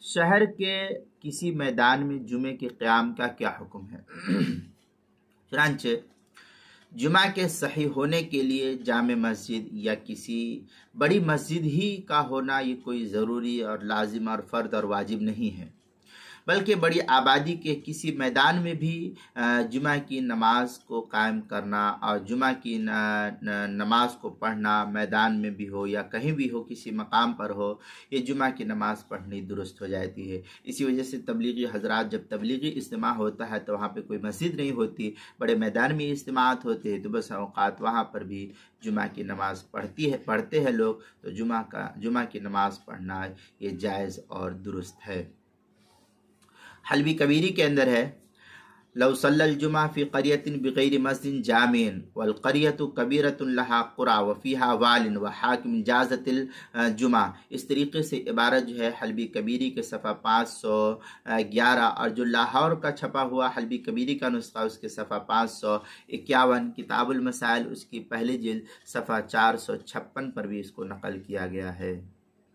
شہر کے کسی میدان میں جمعے کے قیام کا کیا حکم ہے؟ چنانچہ جمعہ کے صحیح ہونے کے لیے جامع مسجد یا کسی بڑی مسجد ہی کا ہونا یہ کوئی ضروری اور لازم اور فرض اور واجب نہیں ہے، بلکہ بڑی آبادی کے کسی میدان میں بھی جمعہ کی نماز کو قائم کرنا اور جمعہ کی نماز کو پڑھنا، میدان میں بھی ہو یا کہیں بھی ہو، کسی مقام پر ہو، یہ جمعہ کی نماز پڑھنی درست ہو جاتی ہے۔ اسی وجہ سے تبلیغی حضرات جب تبلیغی اجتماع ہوتا ہے تو وہاں پہ کوئی مسجد نہیں ہوتی، بڑے میدان میں اجتماعات ہوتے ہیں، تو بس اوقات وہاں پر بھی جمعہ کی نماز پڑھتے ہیں لوگ، تو جمعہ کی نماز پڑھنا یہ جائز اور درست ہے۔ حلبی کبیری کے اندر ہے، لو صلی الجمعہ فی قریۃ بغیر مسجد جامع والقریۃ کبیرۃ لہا قرى وفیہا وال وحاکم جازت الجمعہ۔ اس طریقے سے عبارت جو ہے حلبی کبیری کے صفحہ 511 اور جو لاہور کا چھپا ہوا حلبی کبیری کا نسخہ اس کے صفحہ 551، کتاب المسائل اس کی پہلی جلد صفحہ 456 پر بھی اس کو نقل کیا گیا ہے۔